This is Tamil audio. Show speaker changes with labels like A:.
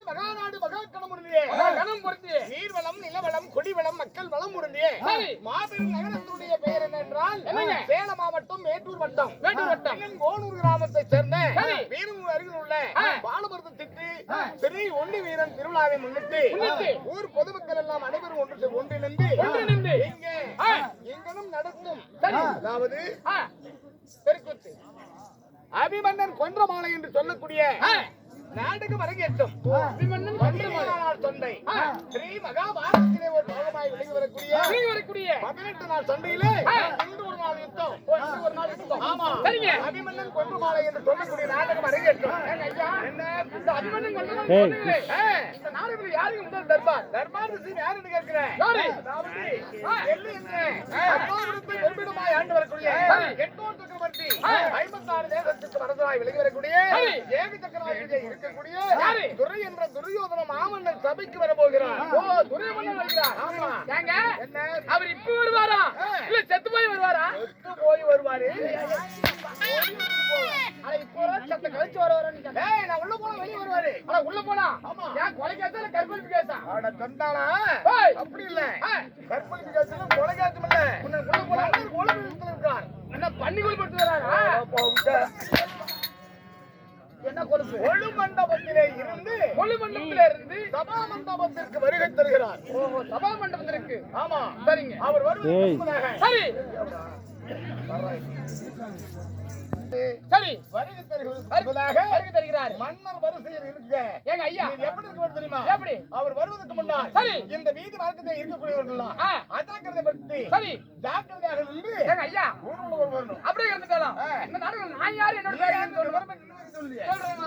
A: மகாநாடு மகாக்கணம் உருந்தியே
B: கணம் பொருந்தியே
A: நீர்வளம் நிலவளம் குடிவளம் மக்கள் வளம் உருந்தியே மாபெரும் நகரத்துடைய பெயர் என்னென்றால் சேலம் மாவட்டம் மேட்டூர் வட்டம் கோனூர் கிராமத்தை சேர்ந்த வீரமூர் அருகில் உள்ள பாலமருது திட்டு ஸ்ரீ ஒண்டி வீரன் திருவிழாவை முன்னிட்டு ஊர் பொதுமக்கள் எல்லாம் அனைவரும் ஒன்றிணைந்து எங்கனும் நடத்தும் அதாவது தெருக்கூத்து அபிமன்னன் கொன்ற மாலை என்று சொல்லக்கூடிய நாடகம் அரங்கேற்றம் அபிமன்னன் கொன்ற நாள் சண்டை ஸ்ரீ மகாபாரதத்திலே ஒரு பாகமாய் விளங்கி வரக்கூடிய 18 நாள் சண்டையிலே இன்று ஒரு நாள் யுத்தம் ஆமா சரிங்க அபிமன்னன் கொன்ற மாலை என்று சொல்லக்கூடிய நாடகம் அரங்கேற்றம் ஐயா என்ன இந்த அபிமன்னன் கொன்ற இந்த நாடகத்தில் யாருக்கு முதல் தர்பார் ரிஷி யாருன்னு கேட்கிறேன் அதாவது டெல்லி என்ன பெருமிடமாய் ஆண்டு வரக்கூடிய எட்டோர் சக்கரவர்த்தி 56 தேசத்துக்கு வரதராய் விளங்கி வரக்கூடிய ஏக சக்கரவர்த்தி இருக்கக்கூடிய துரை என்ற துரியோதன மாமன்னன் சபைக்கு வர போகிறார். ஓ துரியோதனன் வருகிறார். ஆமா ஏங்க என்ன அவர் இப்ப வருவாரா இல்ல செத்து போய் வருவாரா? செத்து போய் வருவாரு. அட இப்போ செத்து கழிச்சு வருவாரன்னு கேட்டா ஏய் நான் உள்ள போனா வெளிய வருவாரு. அட உள்ள போனா ஆமா ஏன் கொலை கேஸா இல்ல கற்பழிப்பு கேஸா? அட தந்தானா அப்படி இல்ல கற்பழிப்பு கேஸ் இல்ல கொலை கேஸ் இல்ல உள்ள போனா கொலை இருக்கார். என்ன பண்ணி கொலை படுத்து வராரா? என்ன கொலுசு ஒளு மண்டபத்திலே இருந்து சபா மண்டபத்திற்கு வருகை தருகிறார். ஓஹோ சபா மண்டபத்திற்கு ஆமா சரிங்க அவர் வருவதற்கு முன்னதாக சரி சரி வருகை தருகிறார். மன்னர் வரிசையில் இருக்க ஏங்க ஐயா எப்படி இருக்கு தெரியுமா? எப்படி அவர் வருவதற்கு முன்னால் சரி இந்த வீதி மார்க்கத்தில் இருக்கக்கூடியவர்கள் அஜாக்கிரதை பற்றி சரி ஜாக்கிரதையாக இருந்து ஏங்க ஐயா ஊருக்குள்ள வரணும் அப்படியே இருந்துட்டாலும் இந்த நாடுகள் நான் யாரு என்னோட பேர் சொல்லு சொல்லுங்க